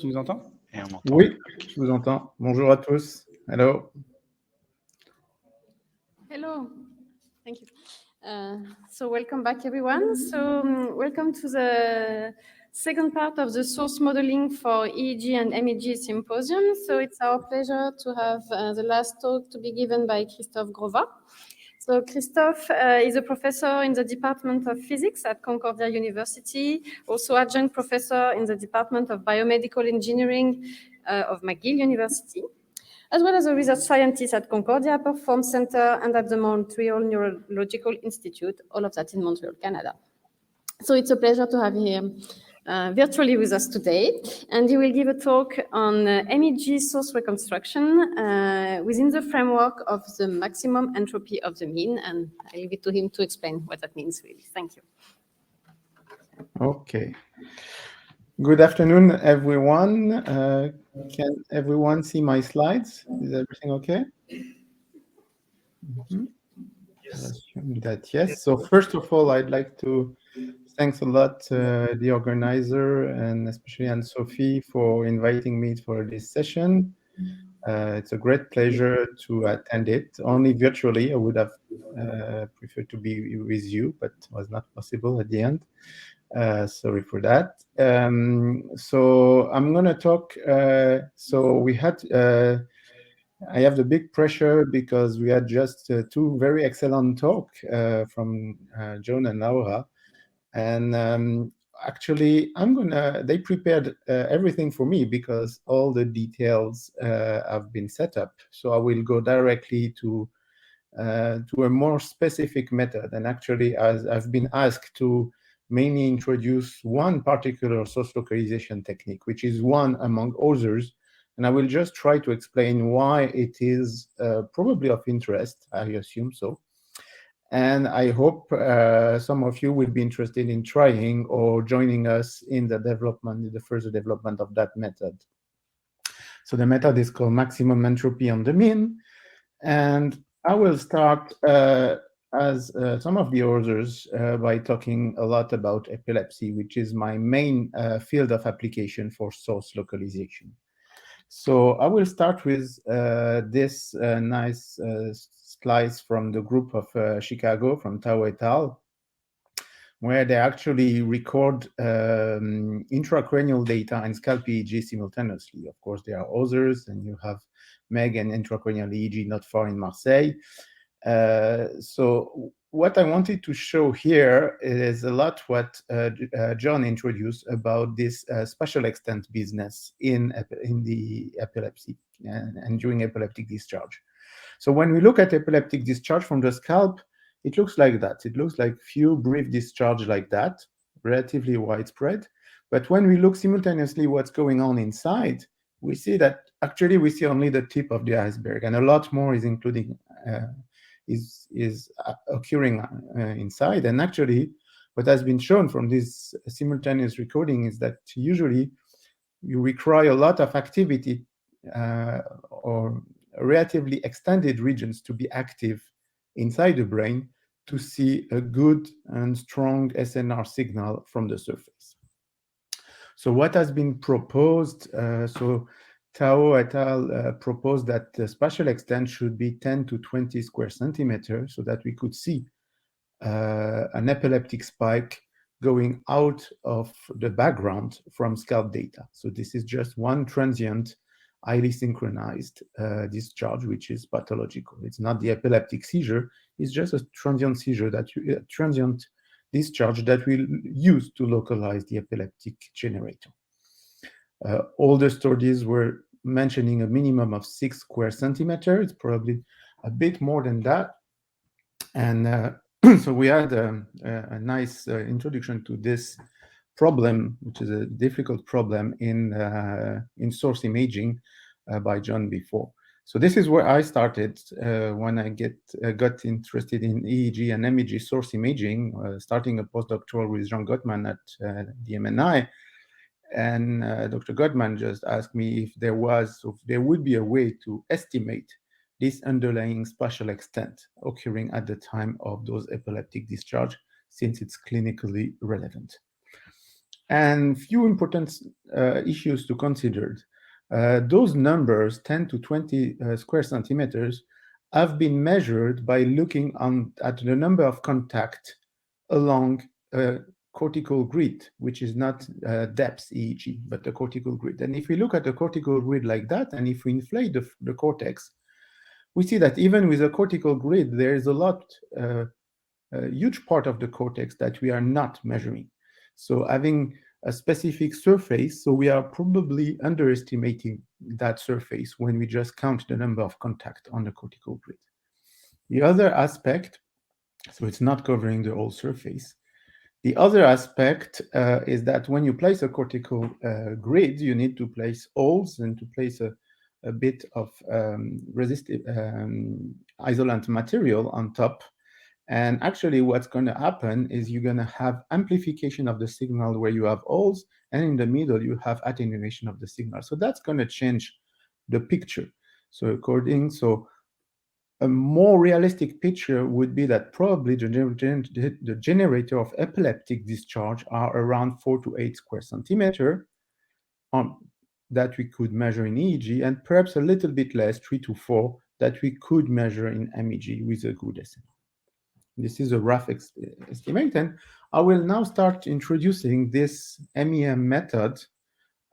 Tu nous entends? Et on m'entend. Oui, je vous entends. Bonjour à tous. Hello. Hello. Thank you. So welcome back, everyone. So welcome to the second part of the source modeling for EEG and MEG symposium. So it's our pleasure to have the last talk to be given by Christophe Grova. So Christophe is a professor in the Department of Physics at Concordia University, also adjunct professor in the Department of Biomedical Engineering of McGill University, as well as a research scientist at Concordia Performance Center and at the Montreal Neurological Institute, all of that in Montreal, Canada. So it's a pleasure to have him virtually with us today. And he will give a talk on MEG source reconstruction within the framework of the maximum entropy of the mean. And I leave it to him to explain what that means, really. Thank you. Okay. Good afternoon, everyone. Can everyone see my slides? Is everything okay? Mm-hmm. Yes. I assume that yes. So first of all, I'd like to thanks a lot the organizer and especially Anne-Sophie for inviting me for this session. It's a great pleasure to attend it. Only virtually, I would have preferred to be with you, but it was not possible at the end. Sorry for that. So I'm going to talk. So we had, I have the big pressure because we had just two very excellent talk from John and Laura. And actually, they prepared everything for me because all the details have been set up. So I will go directly to a more specific method. And actually, as I've been asked to mainly introduce one particular source localization technique, which is one among others. And I will just try to explain why it is probably of interest, I assume so. And I hope some of you will be interested in trying or joining us in the development, the further development of that method. So the method is called maximum entropy on the mean. And I will start as some of the others by talking a lot about epilepsy, which is my main field of application for source localization. So I will start with this nice slides from the group of Chicago, from Tao et al., where they actually record intracranial data and scalp EEG simultaneously. Of course, there are others, and you have MEG and intracranial EEG not far in Marseille. So what I wanted to show here is a lot what John introduced about this spatial extent business in the epilepsy and during epileptic discharge. So when we look at epileptic discharge from the scalp, it looks like that. It looks like few brief discharge like that, relatively widespread. But when we look simultaneously what's going on inside, we see that actually we see only the tip of the iceberg, and a lot more is including is occurring inside. And actually, what has been shown from this simultaneous recording is that usually you require a lot of activity or relatively extended regions to be active inside the brain to see a good and strong SNR signal from the surface. So what has been proposed, so Tao et al. Proposed that the spatial extent should be 10 to 20 square centimeters so that we could see an epileptic spike going out of the background from scalp data. So this is just one transient, highly synchronized discharge, which is pathological. It's not the epileptic seizure, it's just a transient seizure, transient discharge that we'll use to localize the epileptic generator. All the studies were mentioning a minimum of 6 square centimeters. It's probably a bit more than that. And so we had a nice introduction to this problem, which is a difficult problem in source imaging by John before. So this is where I started when I got interested in EEG and MEG source imaging, starting a postdoctoral with Jean Gottman at the MNI. And Dr. Gottman just asked me if there would be a way to estimate this underlying spatial extent occurring at the time of those epileptic discharge, since it's clinically relevant. And few important issues to consider. Those numbers, 10 to 20 square centimeters, have been measured by looking at the number of contacts along a cortical grid, which is not depth EEG, but the cortical grid. And if we look at the cortical grid like that, and if we inflate the cortex, we see that even with a cortical grid, there is a huge part of the cortex that we are not measuring. So having a specific surface, so we are probably underestimating that surface when we just count the number of contacts on the cortical grid. The other aspect, so it's not covering the whole surface. The other aspect is that when you place a cortical grid, you need to place holes and to place a bit of resistive isolant material on top. And actually what's going to happen is you're going to have amplification of the signal where you have holes, and in the middle you have attenuation of the signal. So that's going to change the picture. So a more realistic picture would be that probably the generator of epileptic discharge are around 4 to 8 square centimeter that we could measure in EEG, and perhaps a little bit less, 3 to 4, that we could measure in MEG with a good estimate. This is a rough estimate, and I will now start introducing this MEM method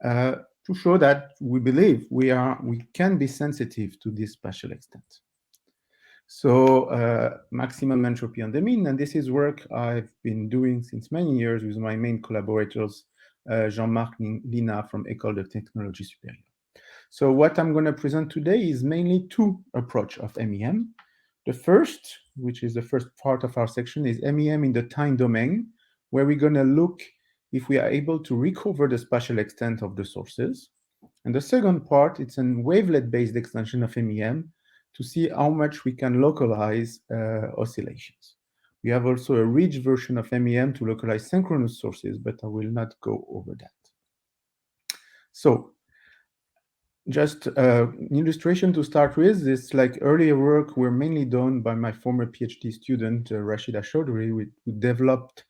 to show that we believe we can be sensitive to this spatial extent. So maximum entropy on the mean, and this is work I've been doing since many years with my main collaborators, Jean-Marc Lina from École de Technologie Supérieure. So what I'm going to present today is mainly two approaches of MEM. The first, which is the first part of our section, is MEM in the time domain, where we're going to look if we are able to recover the spatial extent of the sources. And the second part, it's a wavelet-based extension of MEM to see how much we can localize oscillations. We have also a rich version of MEM to localize synchronous sources, but I will not go over that. So just an illustration to start with, this like earlier work were mainly done by my former PhD student, Rashida Chaudhry, who developed,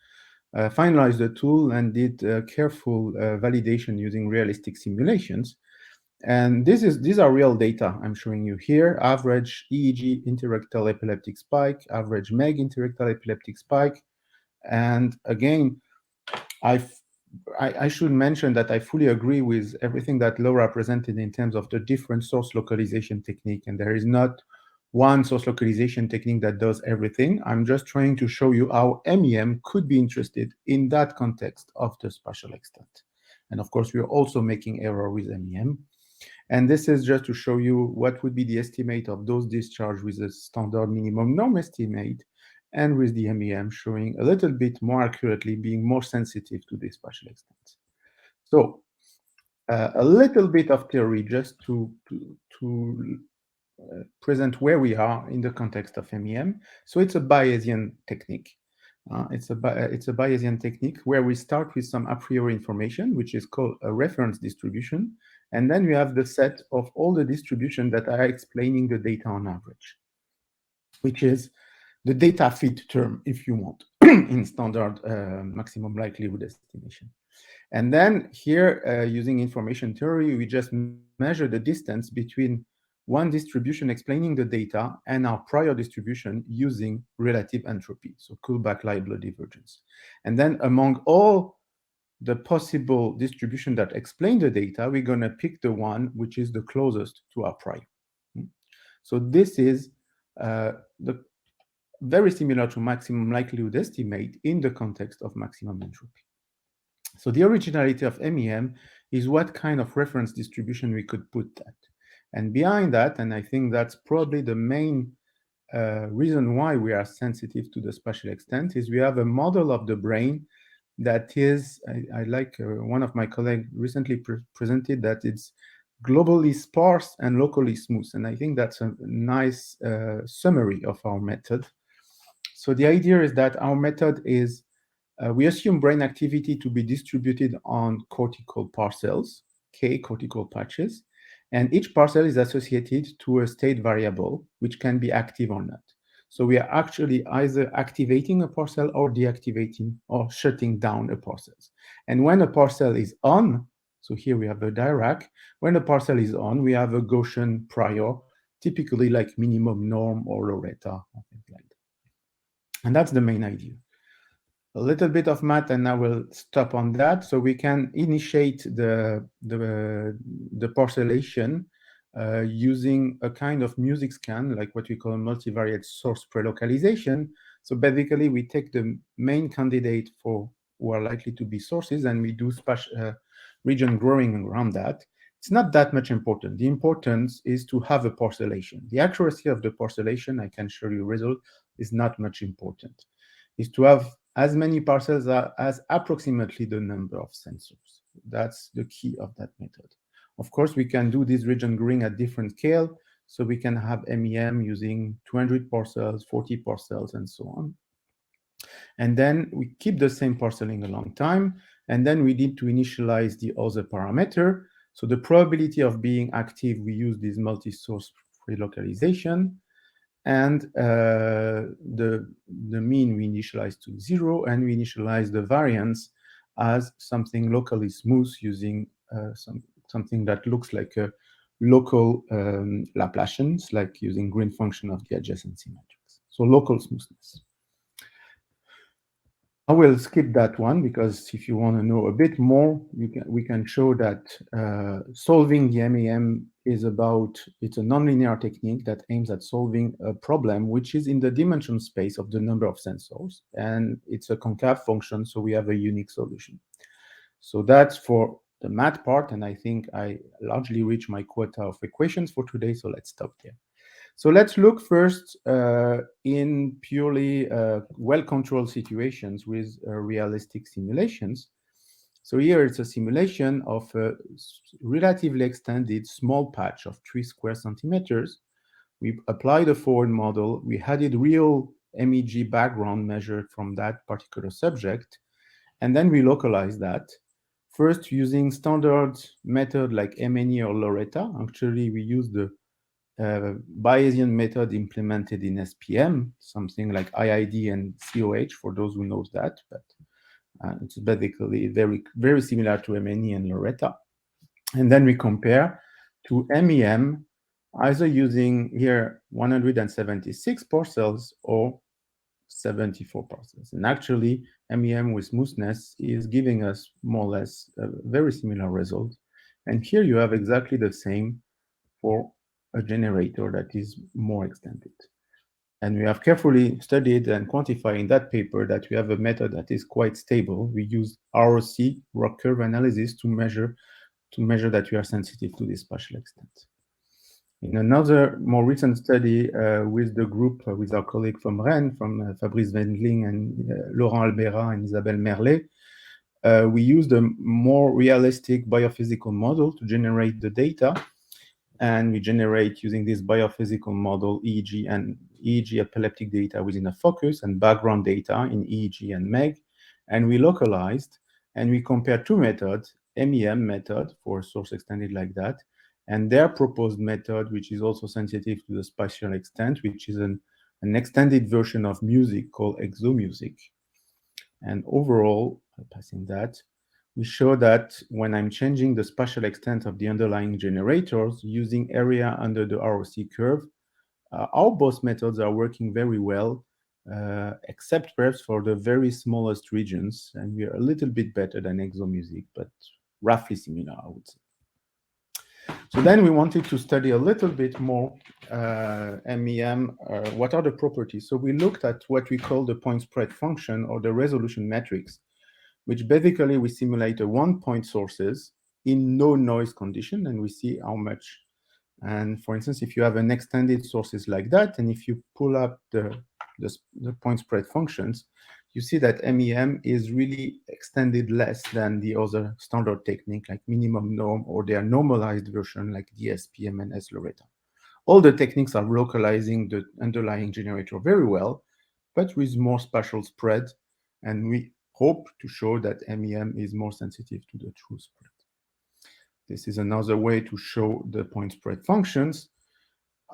finalized the tool and did careful validation using realistic simulations. And these are real data I'm showing you here. Average EEG interrectal epileptic spike, average MEG interrectal epileptic spike. And again, I should mention that I fully agree with everything that Laura presented in terms of the different source localization technique. And there is not one source localization technique that does everything. I'm just trying to show you how MEM could be interested in that context of the spatial extent. And of course, we're also making error with MEM. And this is just to show you what would be the estimate of those discharge with a standard minimum norm estimate, and with the MEM showing a little bit more accurately, being more sensitive to this spatial extent. So a little bit of theory just to present where we are in the context of MEM. So it's a Bayesian technique. It's a Bayesian technique where we start with some a priori information, which is called a reference distribution. And then we have the set of all the distribution that are explaining the data on average, which is the data fit term, if you want, in standard maximum likelihood estimation. And then here, using information theory, we just measure the distance between one distribution explaining the data and our prior distribution using relative entropy, so Kullback-Leibler divergence. And then among all the possible distribution that explain the data, we're going to pick the one which is the closest to our prior. So this is very similar to maximum likelihood estimate in the context of maximum entropy. So the originality of MEM is what kind of reference distribution we could put that. And behind that, and I think that's probably the main reason why we are sensitive to the spatial extent, is we have a model of the brain that is, I like one of my colleagues recently presented that it's globally sparse and locally smooth. And I think that's a nice summary of our method. So the idea is that our method is, we assume brain activity to be distributed on cortical parcels, K cortical patches, and each parcel is associated to a state variable, which can be active or not. So we are actually either activating a parcel or deactivating or shutting down a parcel. And when a parcel is on, so here we have a Dirac, when a parcel is on, we have a Gaussian prior, typically like minimum norm or Loretta, or things like that. And that's the main idea. A little bit of math, and I will stop on that. So we can initiate the parcellation using a kind of music scan, like what we call multivariate source pre-localization. So basically, we take the main candidate for who are likely to be sources, and we do region growing around that. It's not that much important. The importance is to have a parcellation. The accuracy of the parcellation, I can show you result, is not much important. Is to have as many parcels as approximately the number of sensors. That's the key of that method. Of course, we can do this region growing at different scale. So we can have MEM using 200 parcels, 40 parcels, and so on. And then we keep the same parceling a long time. And then we need to initialize the other parameter. So the probability of being active, we use this multi-source relocalization. And the mean we initialize to 0, and we initialize the variance as something locally smooth using something that looks like a local Laplacians, like using green function of the adjacency matrix. So local smoothness. I will skip that one because if you want to know a bit more, we can show that solving the MEM is it's a nonlinear technique that aims at solving a problem which is in the dimension space of the number of sensors, and it's a concave function, so we have a unique solution. So that's for the math part, and I think I largely reached my quota of equations for today, so let's stop there. So let's look first in purely well-controlled situations with realistic simulations. So here it's a simulation of a relatively extended small patch of 3 square centimeters. We applied a forward model. We added real MEG background measured from that particular subject. And then we localized that. First, using standard method like MNE or Loretta. Actually, we use the Bayesian method implemented in SPM, something like IID and COH for those who knows that, but it's basically very, very similar to MNE and Loretta. And then we compare to MEM, either using here 176 parcels or 74 parcels. And actually, MEM with smoothness is giving us more or less a very similar result. And here you have exactly the same for a generator that is more extended. And we have carefully studied and quantified in that paper that we have a method that is quite stable. We use ROC, rock curve analysis, to measure that we are sensitive to this spatial extent. In another more recent study with the group, with our colleague from Rennes, from Fabrice Wendling and Laurent Albera and Isabelle Merlet, we used a more realistic biophysical model to generate the data. And we generate, using this biophysical model, EEG and EEG epileptic data within a focus and background data in EEG and MEG. And we localized, and we compared 2 methods, MEM method for a source extended like that, and their proposed method, which is also sensitive to the spatial extent, which is an extended version of music called exomusic. And overall, passing that, we show that when I'm changing the spatial extent of the underlying generators using area under the ROC curve, our both methods are working very well, except perhaps for the very smallest regions. And we are a little bit better than exomusic, but roughly similar, I would say. So then we wanted to study a little bit more MEM, what are the properties? So we looked at what we call the point spread function or the resolution matrix, which basically we simulate a 1-point sources in no noise condition, and we see how much. And for instance, if you have an extended sources like that, and if you pull up the point spread functions, you see that MEM is really extended less than the other standard technique like minimum norm or their normalized version like DSPM and S-Loretta. All the techniques are localizing the underlying generator very well, but with more spatial spread, and we hope to show that MEM is more sensitive to the true spread. This is another way to show the point spread functions.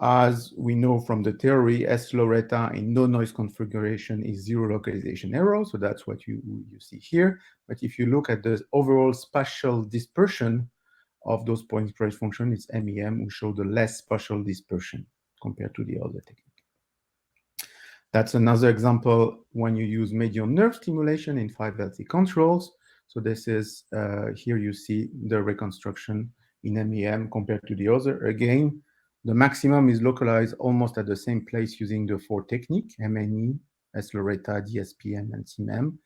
As we know from the theory, S Loretta in no noise configuration is zero localization error. So that's what you see here. But if you look at the overall spatial dispersion of those point price function, it's MEM who show the less spatial dispersion compared to the other technique. That's another example when you use median nerve stimulation in 5LT controls. So this is, here you see the reconstruction in MEM compared to the other. Again, the maximum is localized almost at the same place using the 4 technique, MNE, S Loretta, DSPM, and CMEM.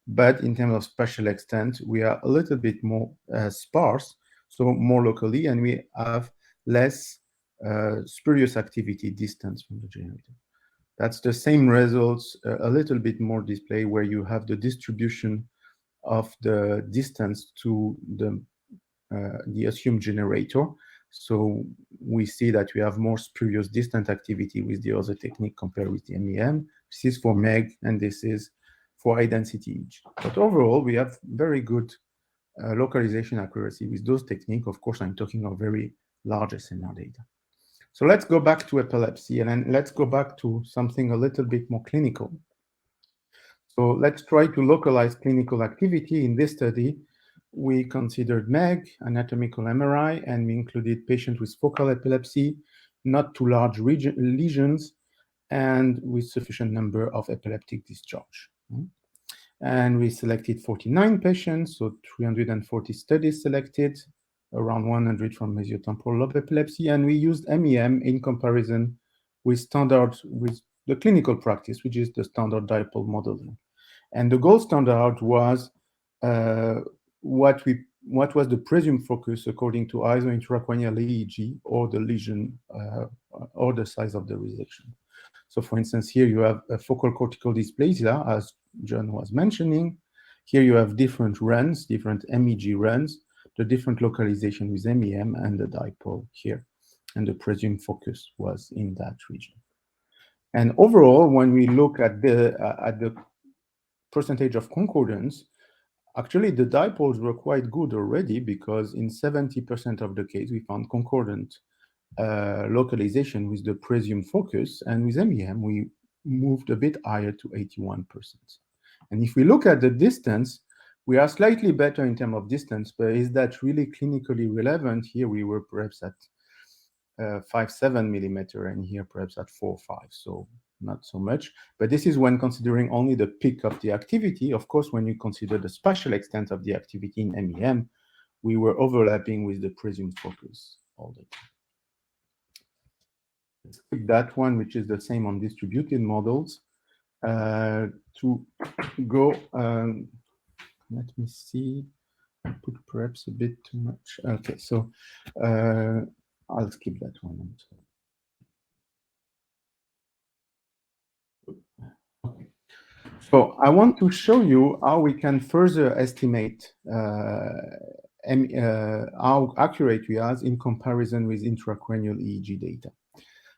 But in terms of spatial extent, we are a little bit more sparse, so more locally, and we have less spurious activity distance from the generator. That's the same results, a little bit more display, where you have the distribution of the distance to the assumed generator. So we see that we have more spurious distant activity with the other technique compared with the MEM. This is for MEG, and this is for high density EEG. But overall, we have very good localization accuracy with those techniques. Of course, I'm talking of very large SNR data. So let's go back to epilepsy, and then let's go back to something a little bit more clinical. So let's try to localize clinical activity. In this study, we considered MEG, anatomical MRI, and we included patients with focal epilepsy, not too large lesions, and with sufficient number of epileptic discharge. And we selected 49 patients, so 340 studies selected, around 100 from mesiotemporal lobe epilepsy, and we used MEM in comparison with the clinical practice, which is the standard dipole modeling. And the gold standard was what was the presumed focus according to either intracranial EEG or the lesion or the size of the resection. So for instance, here you have a focal cortical dysplasia, as John was mentioning. Here you have different runs, different MEG runs, the different localization with MEM and the dipole here. And the presumed focus was in that region. And overall, when we look at the percentage of concordance, actually the dipoles were quite good already, because in 70% of the case, we found concordant localization with the presumed focus, and with MEM, we moved a bit higher to 81%. And if we look at the distance, we are slightly better in terms of distance, but is that really clinically relevant? Here we were perhaps at 5.7 millimeter, and here perhaps at 4.5, so not so much. But this is when considering only the peak of the activity. Of course, when you consider the spatial extent of the activity in MEM, we were overlapping with the presumed focus all the time. Let's skip that one, which is the same on distributed models. To go, let me see, I put perhaps a bit too much. Okay, so I'll skip that one. Okay. So I want to show you how we can further estimate how accurate we are in comparison with intracranial EEG data.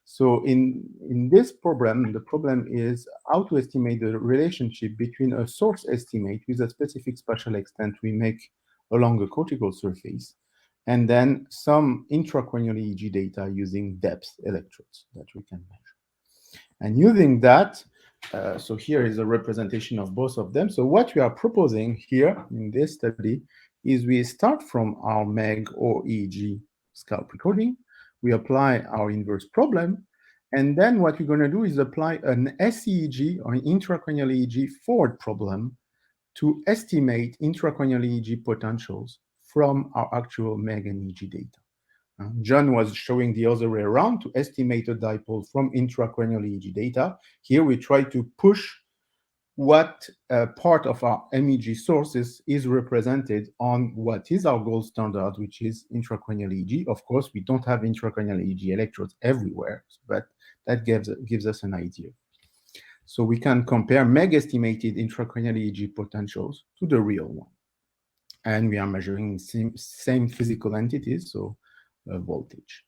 So in this problem, the problem is how to estimate the relationship between a source estimate with a specific spatial extent we make along a cortical surface, and then some intracranial EEG data using depth electrodes that we can measure. And using that, so here is a representation of both of them. So what we are proposing here in this study is we start from our MEG or EEG scalp recording. We apply our inverse problem, and then what we're going to do is apply an SEEG or an intracranial EEG forward problem to estimate intracranial EEG potentials from our actual MEG and EEG data. John was showing the other way around to estimate a dipole from intracranial EEG data. Here we try to push what part of our MEG sources is represented on what is our gold standard, which is intracranial EEG. Of course, we don't have intracranial EEG electrodes everywhere, but that gives us an idea. So we can compare MEG estimated intracranial EEG potentials to the real one. And we are measuring same physical entities, so voltage.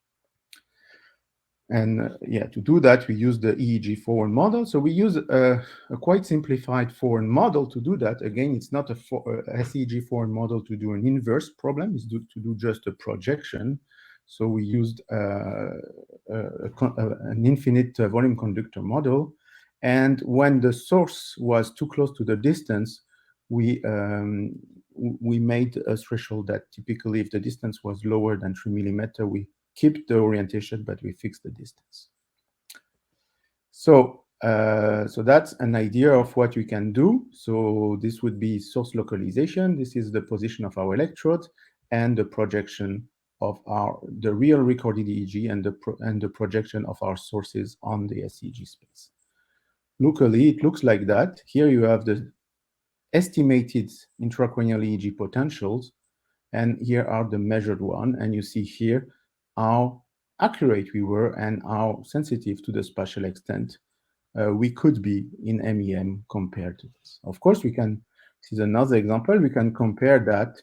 And yeah, to do that, we use the EEG forward model. So we use a quite simplified forward model to do that. Again, it's not a SEEG forward model to do an inverse problem. It's to do just a projection. So we used an infinite volume conductor model. And when the source was too close to the distance, we made a threshold that typically, if the distance was lower than 3 millimeters, we keep the orientation, but we fix the distance. So that's an idea of what we can do. So this would be source localization. This is the position of our electrode and the projection of the real recorded EEG and the projection of our sources on the SEEG space. Locally, it looks like that. Here you have the estimated intracranial EEG potentials, and here are the measured one. And you see here how accurate we were and how sensitive to the spatial extent we could be in MEM compared to this. Of course, this is another example, we can compare that.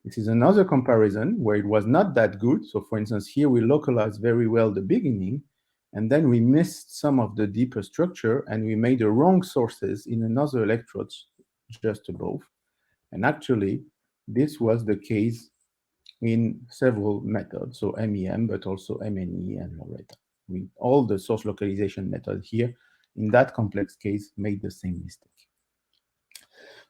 This is another comparison where it was not that good. So for instance, here we localized very well the beginning, and then we missed some of the deeper structure, and we made the wrong sources in another electrode just above. And actually, this was the case in several methods, so MEM, but also MNE and Loretta. All the source localization method here, in that complex case, made the same mistake.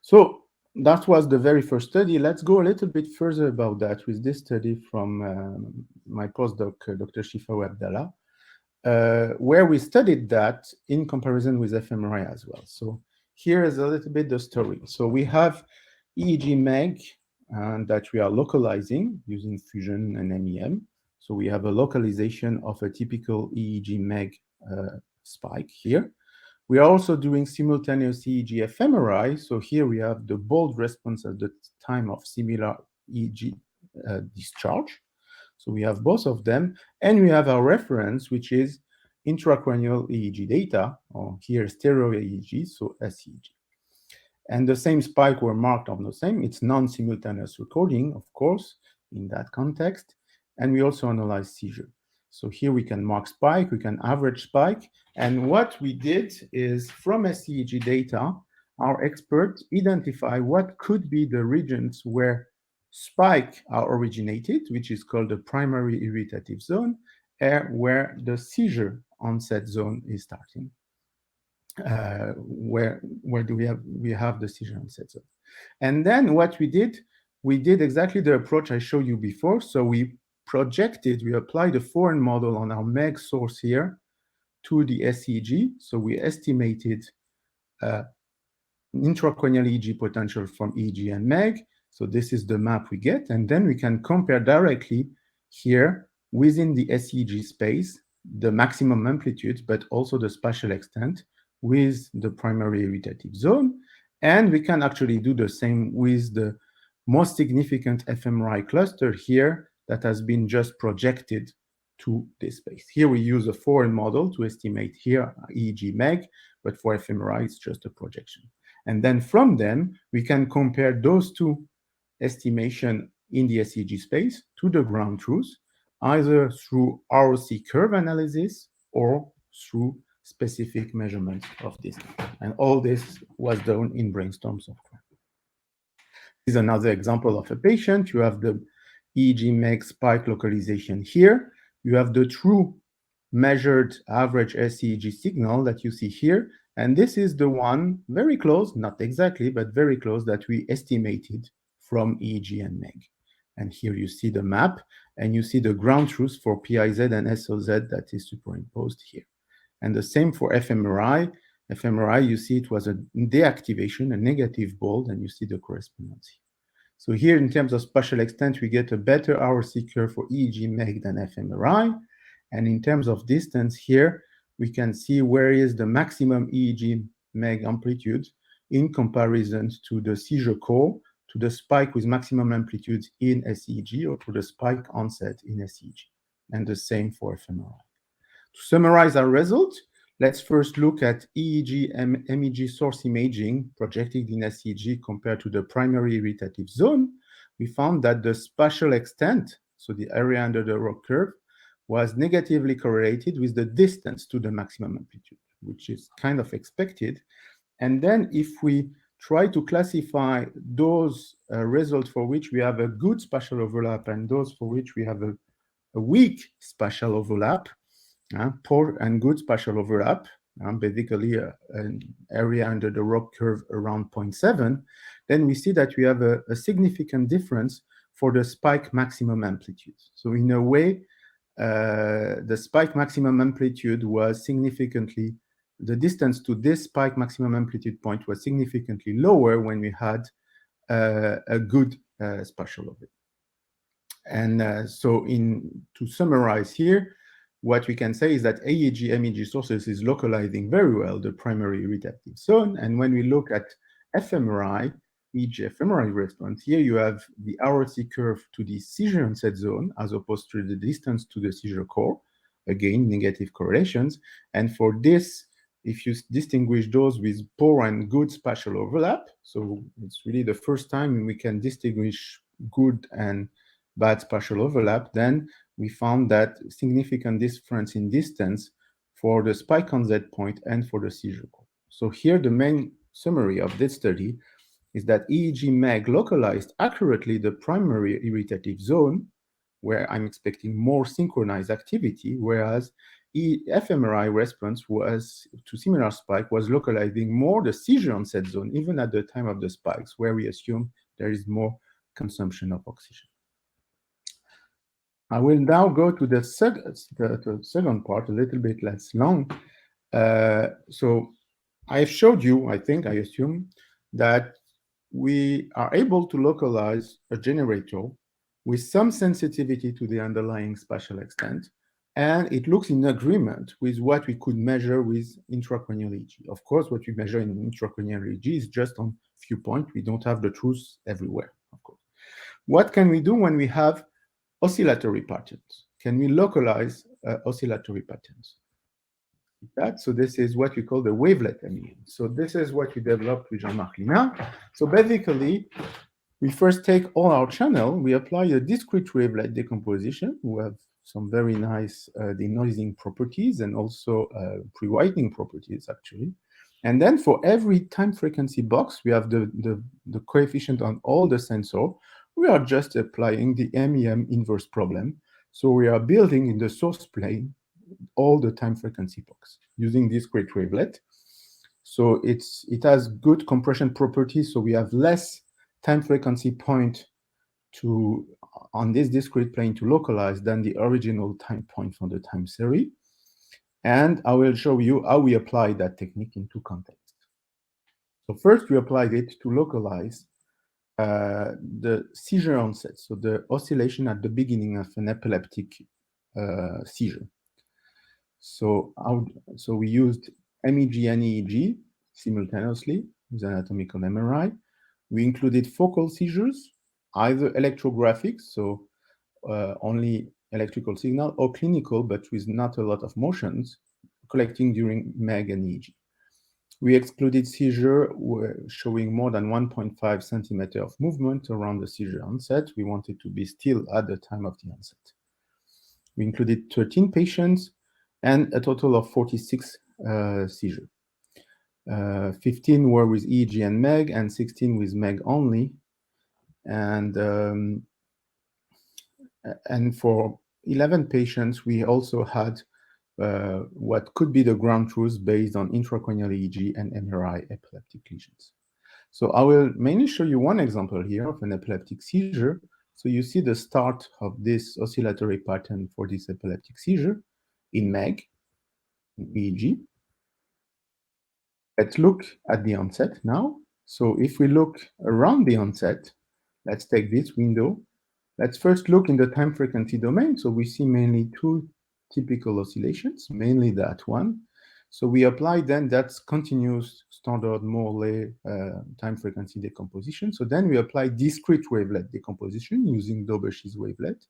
So that was the very first study. Let's go a little bit further about that with this study from my postdoc, Dr. Shifa Abdallah, where we studied that in comparison with fMRI as well. So here is a little bit the story. So we have EEG MEG that we are localizing using fusion and MEM. So we have a localization of a typical EEG MEG spike here. We are also doing simultaneous EEG fMRI. So here we have the bold response at the time of similar EEG discharge. So we have both of them. And we have our reference, which is intracranial EEG data, or here stereo EEG, so SEEG. And the same spike were marked on the same. It's non-simultaneous recording, of course, in that context. And we also analyze seizure. So here we can mark spike, we can average spike. And what we did is from SEEG data, our experts identify what could be the regions where spike are originated, which is called the primary irritative zone, where the seizure onset zone is starting. Where do we have the seizure onset zone? And then what we did exactly the approach I showed you before. So we applied a foreign model on our MEG source here to the SEEG. So we estimated intracranial EEG potential from EEG and MEG. So this is the map we get. And then we can compare directly here within the SEEG space, the maximum amplitude, but also the spatial extent with the primary irritative zone. And we can actually do the same with the most significant fMRI cluster here that has been just projected to this space. Here we use a foreign model to estimate here EEG MEG, but for fMRI, it's just a projection. And then from them, we can compare those two estimations in the SEEG space to the ground truth, either through ROC curve analysis or through specific measurements of this. And all this was done in Brainstorm software. This is another example of a patient. You have the EEG MEG spike localization here. You have the true measured average SEEG signal that you see here. And this is the one very close, not exactly, but very close that we estimated from EEG and MEG. And here you see the map, and you see the ground truth for PIZ and SOZ that is superimposed here. And the same for fMRI. fMRI, you see it was a deactivation, a negative bold, and you see the correspondence here. So here, in terms of spatial extent, we get a better ROC curve for EEG MEG than fMRI. And in terms of distance here, we can see where is the maximum EEG MEG amplitude in comparison to the seizure core, to the spike with maximum amplitude in SEEG, or to the spike onset in SEEG. And the same for fMRI. To summarize our results, let's first look at EEG and MEG source imaging projected in SEEG compared to the primary irritative zone. We found that the spatial extent, so the area under the ROC curve, was negatively correlated with the distance to the maximum amplitude, which is kind of expected. And then if we try to classify those results for which we have a good spatial overlap and those for which we have a a weak spatial overlap, poor and good spatial overlap, basically an area under the ROP curve around 0.7, then we see that we have a significant difference for the spike maximum amplitude. So in a way, the spike maximum amplitude was significantly, the distance to this spike maximum amplitude point was significantly lower when we had a good spatial overlap. And so to summarize here, what we can say is that EEG MEG sources is localizing very well the primary irritative zone. And when we look at fMRI, EEG fMRI response, here you have the ROC curve to the seizure onset zone as opposed to the distance to the seizure core. Again, negative correlations. And for this, if you distinguish those with poor and good spatial overlap, so it's really the first time we can distinguish good and bad spatial overlap, then we found that significant difference in distance for the spike onset point and for the seizure core. So here the main summary of this study is that EEG MEG localized accurately the primary irritative zone, where I'm expecting more synchronized activity, whereas fMRI response was to similar spike was localizing more the seizure onset zone, even at the time of the spikes, where we assume there is more consumption of oxygen. I will now go to the second part, a little bit less long. So I've showed you, I assume, that we are able to localize a generator with some sensitivity to the underlying spatial extent, and it looks in agreement with what we could measure with intracranial EEG. Of course, what we measure in intracranial EEG is just on few points. We don't have the truth everywhere, of course. What can we do when we have oscillatory patterns? Can we localize oscillatory patterns? So this is what we call the wavelet amine. So this is what we developed with Jean-Marc Lina. So basically, we first take all our channel, we apply a discrete wavelet decomposition. We have some very nice denoising properties and also pre-widening properties, actually. And then for every time frequency box, we have the coefficient on all the sensor. We are just applying the MEM inverse problem. So we are building in the source plane all the time frequency box using discrete wavelet. So it has good compression properties. So we have less time frequency point on this discrete plane to localize than the original time point from the time series. And I will show you how we apply that technique in two contexts. So first, we applied it to localize the seizure onset, so the oscillation at the beginning of an epileptic seizure. So we used MEG and EEG simultaneously with anatomical MRI. We included focal seizures, either electrographic, so only electrical signal, or clinical, but with not a lot of motions, collecting during MEG and EEG. We excluded seizure showing more than 1.5 centimeter of movement around the seizure onset. We wanted to be still at the time of the onset. We included 13 patients and a total of 46 seizures. 15 were with EEG and MEG and 16 with MEG only. And for 11 patients, we also had what could be the ground truth based on intracranial EEG and MRI epileptic lesions. So I will mainly show you one example here of an epileptic seizure. So you see the start of this oscillatory pattern for this epileptic seizure in MEG, in EEG. Let's look at the onset now. So if we look around the onset, let's take this window. Let's first look in the time frequency domain. So we see mainly two typical oscillations, mainly that one. So we apply then that's continuous standard Morley time frequency decomposition. So then we apply discrete wavelet decomposition using Dobeshi's wavelet.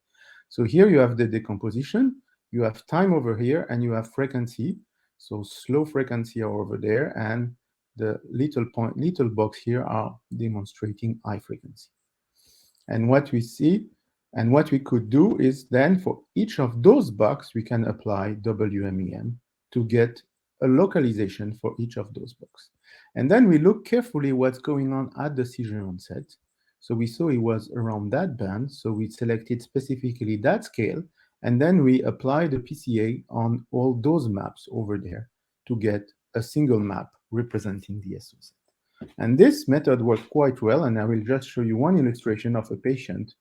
So here you have the decomposition, you have time over here, and you have frequency. So slow frequency are over there, and the little box here are demonstrating high frequency. And what we see, and what we could do is then for each of those boxes, we can apply wMEM to get a localization for each of those boxes. And then we look carefully what's going on at the seizure onset. So we saw it was around that band. So we selected specifically that scale. And then we apply the PCA on all those maps over there to get a single map representing the SO set. And this method worked quite well, and I will just show you one illustration of a patient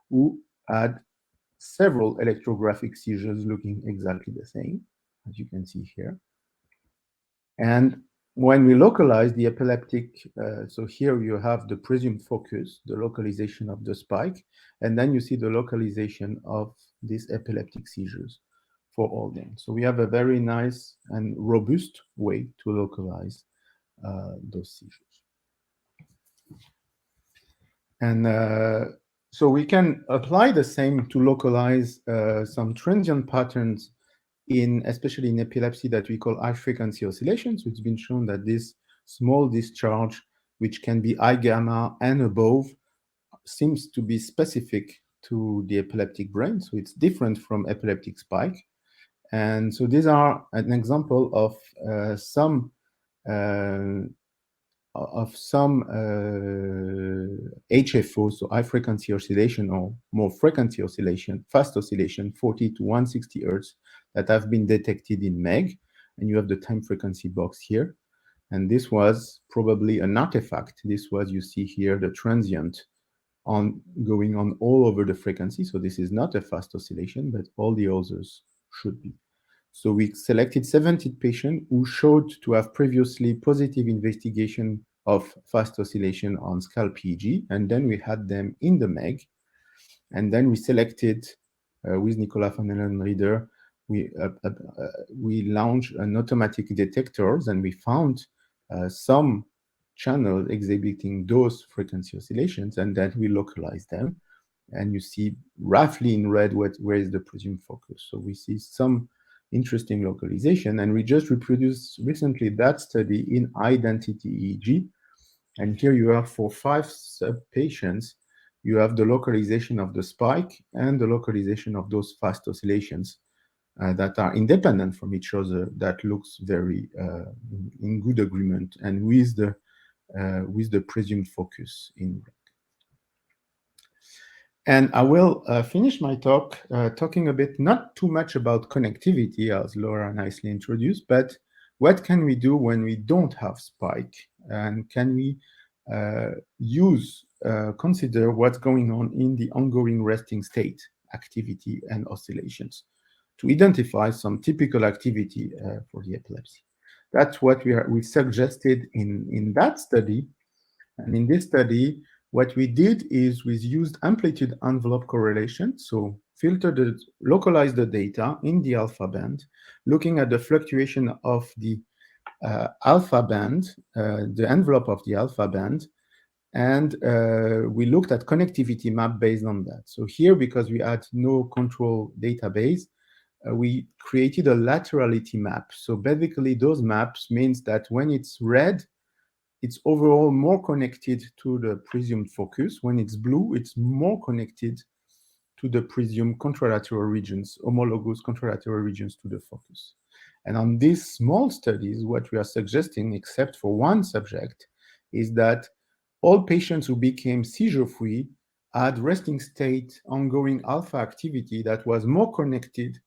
who had several electrographic seizures looking exactly the same, as you can see here. And when we localize the epileptic, so here you have the presumed focus, the localization of the spike, and then you see the localization of these epileptic seizures for all them. So we have a very nice and robust way to localize those seizures. And so we can apply the same to localize some transient patterns especially in epilepsy that we call high frequency oscillations. So it's been shown that this small discharge, which can be high gamma and above, seems to be specific to the epileptic brain. So it's different from epileptic spike. And so these are an example of some HFO, so high frequency oscillation or more frequency oscillation, fast oscillation, 40 to 160 Hertz, that have been detected in MEG. And you have the time frequency box here. And this was probably an artifact. This was, you see here, the transient going on all over the frequency. So this is not a fast oscillation, but all the others should be. So we selected 70 patients who showed to have previously positive investigation of fast oscillation on scalp EEG, and then we had them in the MEG, and then we selected with Nicolas van Ellenrieder, we launched an automatic detectors, and we found some channels exhibiting those frequency oscillations, and then we localized them, and you see roughly in red where is the presumed focus. So we see some interesting localization, and we just reproduced recently that study in identity EEG. And here you have for 5 sub-patients, you have the localization of the spike and the localization of those fast oscillations that are independent from each other, that looks very in good agreement and with the presumed focus in red. And I will finish my talk talking a bit, not too much about connectivity, as Laura nicely introduced, but what can we do when we don't have spike? And can we consider what's going on in the ongoing resting state activity and oscillations to identify some typical activity for the epilepsy? That's what we suggested in that study. And in this study, what we did is we used amplitude envelope correlation, so localize the data in the alpha band, looking at the fluctuation of the alpha band, the envelope of the alpha band, and we looked at connectivity map based on that. So here, because we had no control database, we created a laterality map. So basically, those maps means that when it's red, it's overall more connected to the presumed focus. When it's blue, it's more connected to the presumed contralateral regions, homologous contralateral regions to the focus. And on these small studies, what we are suggesting, except for one subject, is that all patients who became seizure-free had resting state ongoing alpha activity that was more connected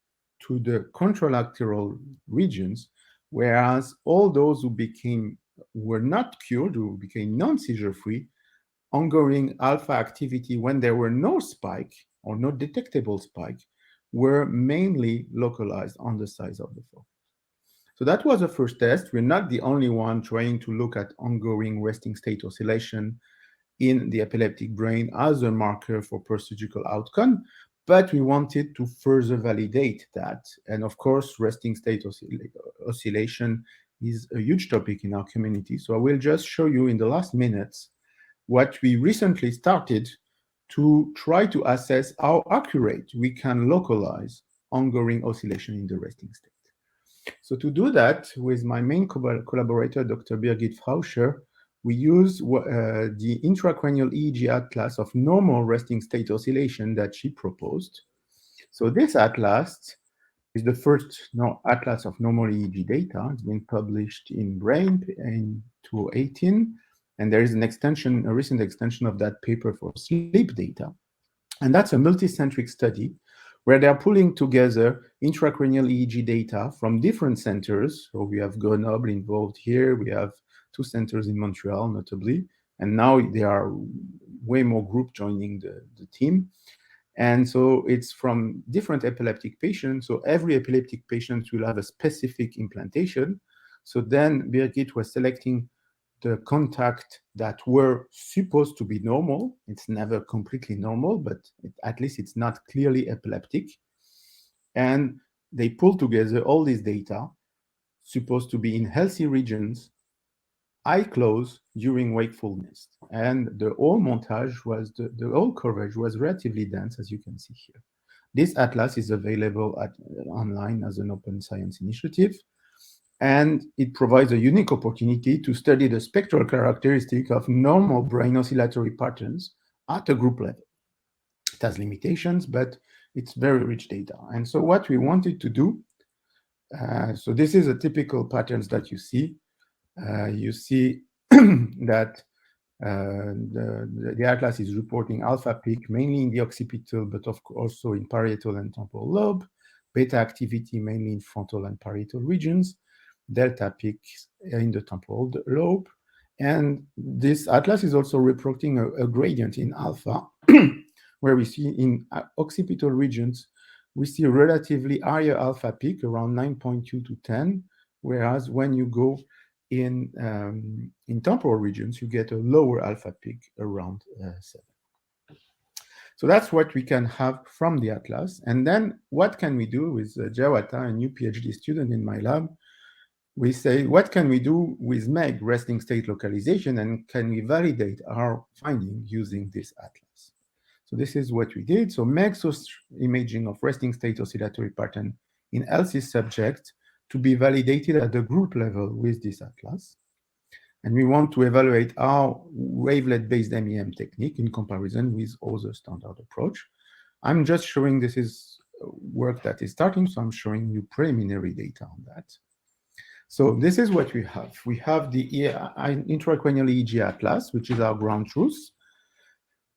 to the contralateral regions, whereas all those who were not cured, who became non-seizure free, ongoing alpha activity when there were no spike or no detectable spike were mainly localized on the size of the focus. So that was the first test. We're not the only one trying to look at ongoing resting state oscillation in the epileptic brain as a marker for post-surgical outcome, but we wanted to further validate that. And of course, resting state oscillation is a huge topic in our community. So I will just show you in the last minutes what we recently started to try to assess how accurate we can localize ongoing oscillation in the resting state. So to do that, with my main collaborator, Dr. Birgit Frauscher, we use the intracranial EEG atlas of normal resting state oscillation that she proposed. So this atlas is the first atlas of normal EEG data. It's been published in Brain in 2018, and there is a recent extension of that paper for sleep data. And that's a multicentric study where they are pulling together intracranial EEG data from different centers. So we have Grenoble involved here. We have 2 centers in Montreal, notably. And now there are way more groups joining the team. And so it's from different epileptic patients. So every epileptic patient will have a specific implantation. So then Birgit was selecting the contact that were supposed to be normal. It's never completely normal, but at least it's not clearly epileptic. And they pull together all this data, supposed to be in healthy regions, eye closed during wakefulness. And the whole montage was, the whole coverage was relatively dense, as you can see here. This atlas is available online as an open science initiative. And it provides a unique opportunity to study the spectral characteristic of normal brain oscillatory patterns at a group level. It has limitations, but it's very rich data. And so what we wanted to do, so this is a typical patterns that you see. You see that the atlas is reporting alpha peak mainly in the occipital, but also in parietal and temporal lobe, beta activity mainly in frontal and parietal regions, delta peaks in the temporal lobe. And this atlas is also reporting a gradient in alpha, where we see in occipital regions, we see a relatively higher alpha peak, around 9.2 to 10, whereas when you go in temporal regions, you get a lower alpha peak, around 7. So that's what we can have from the atlas. And then what can we do with Jawata, a new PhD student in my lab? We say, what can we do with MEG, resting state localization, and can we validate our finding using this atlas? So this is what we did. So MEG source imaging of resting state oscillatory pattern in healthy subjects to be validated at the group level with this atlas. And we want to evaluate our wavelet-based MEM technique in comparison with other standard approach. I'm just showing this is work that is starting, so I'm showing you preliminary data on that. So this is what we have. We have the intracranial EEG atlas, which is our ground truth,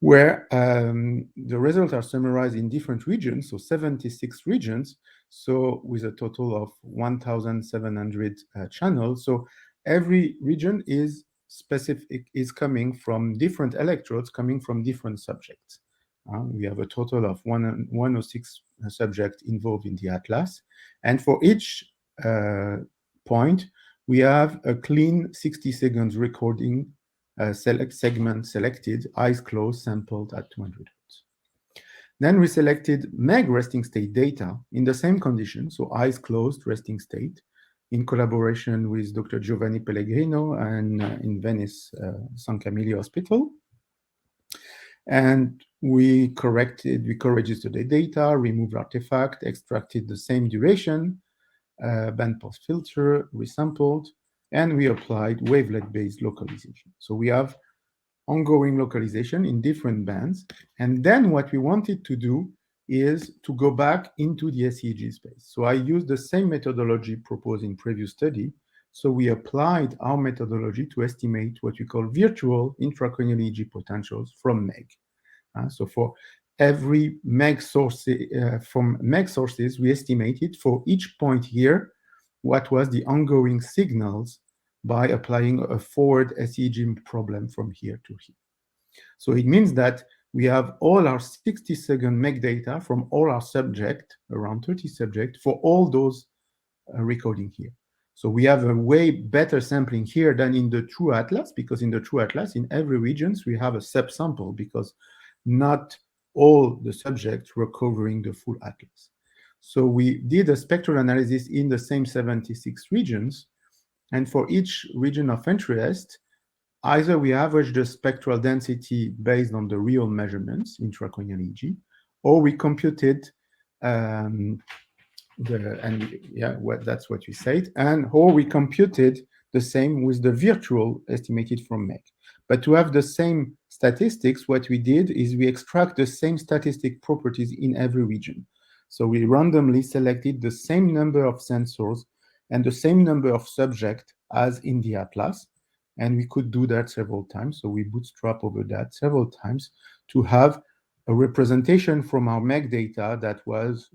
where the results are summarized in different regions, so 76 regions, so with a total of 1,700 channels. So every region is specific, is coming from different electrodes, coming from different subjects. We have a total of 106 subjects involved in the atlas. And for each point, we have a clean 60 seconds recording segment selected, eyes closed, sampled at 200 Hz. Then we selected MEG resting state data in the same condition, so eyes closed, resting state, in collaboration with Dr. Giovanni Pellegrino and in Venice, San Camillo Hospital. And we co-registered the data, removed artifact, extracted the same duration, bandpass filter, resampled, and we applied wavelet-based localization. So we have ongoing localization in different bands. And then what we wanted to do is to go back into the SEEG space. So I used the same methodology proposed in previous study. So we applied our methodology to estimate what we call virtual intracranial EEG potentials from MEG. So for every MEG source, from MEG sources, we estimated for each point here what was the ongoing signals by applying a forward SEEG problem from here to here. So it means that we have all our 60-second MEG data from all our subjects, around 30 subjects, for all those recording here. So we have a way better sampling here than in the true atlas, because in the true atlas, in every regions, we have a subsample, because not all the subjects were covering the full atlas. So we did a spectral analysis in the same 76 regions, and for each region of interest, either we average the spectral density based on the real measurements, intracranial EEG, or we computed that's what we said, or we computed the same with the virtual estimated from MEG. But to have the same statistics, what we did is we extract the same statistic properties in every region. So we randomly selected the same number of sensors and the same number of subjects as in the atlas. And we could do that several times. So we bootstrap over that several times to have a representation from our MEG data that was,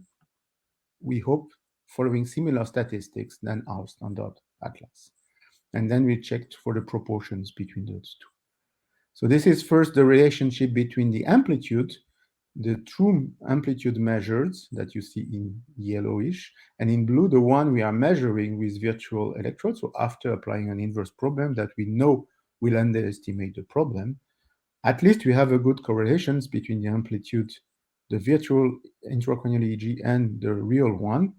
we hope, following similar statistics than our standard atlas. And then we checked for the proportions between those two. So this is first the relationship between the amplitude, the true amplitude measures that you see in yellowish, and in blue, the one we are measuring with virtual electrodes. So after applying an inverse problem that we know will underestimate the problem, at least we have a good correlations between the amplitude, the virtual intracranial EEG, and the real one.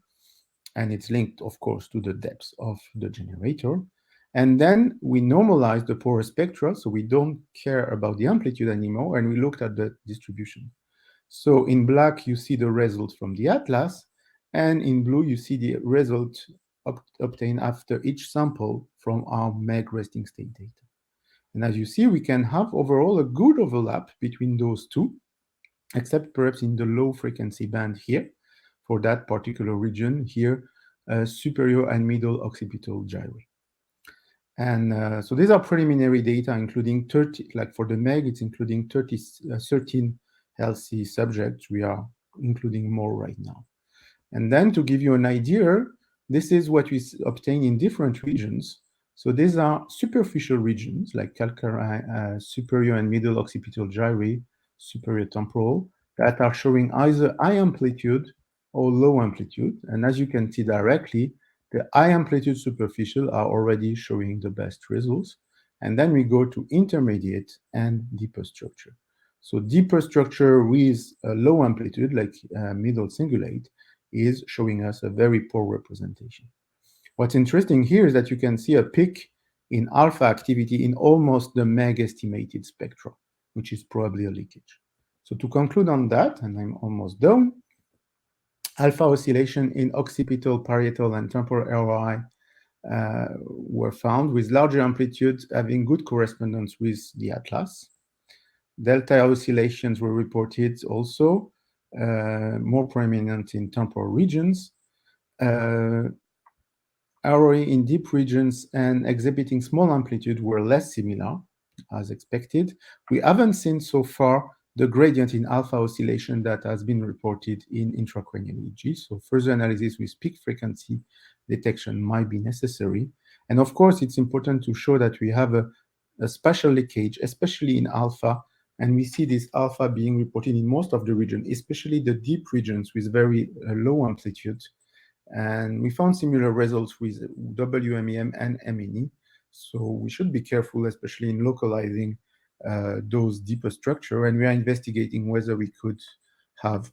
And it's linked, of course, to the depth of the generator. And then we normalize the power spectra, so we don't care about the amplitude anymore, and we looked at the distribution. So in black, you see the result from the atlas, and in blue, you see the result obtained after each sample from our MEG resting state data. And as you see, we can have overall a good overlap between those two, except perhaps in the low frequency band here, for that particular region here, superior and middle occipital gyrate. And so these are preliminary data, including 30, like for the MEG, it's including 13 healthy subjects. We are including more right now. And then to give you an idea, this is what we obtain in different regions. So these are superficial regions like calcarine, superior and middle occipital gyrate, superior temporal, that are showing either high amplitude or low amplitude. And as you can see directly, the high amplitude superficial are already showing the best results. And then we go to intermediate and deeper structure. So deeper structure with a low amplitude, like middle cingulate, is showing us a very poor representation. What's interesting here is that you can see a peak in alpha activity in almost the MEG estimated spectra, which is probably a leakage. So to conclude on that, and I'm almost done, alpha oscillation in occipital, parietal, and temporal ROI were found with larger amplitudes having good correspondence with the atlas. Delta oscillations were reported also, more prominent in temporal regions. ROE in deep regions and exhibiting small amplitude were less similar, as expected. We haven't seen so far the gradient in alpha oscillation that has been reported in intracranial EEG. So further analysis with peak frequency detection might be necessary. And of course, it's important to show that we have a spatial leakage, especially in alpha. And we see this alpha being reported in most of the region, especially the deep regions with very low amplitude. And we found similar results with wMEM and MEG. So we should be careful, especially in localizing those deeper structure. And we are investigating whether we could have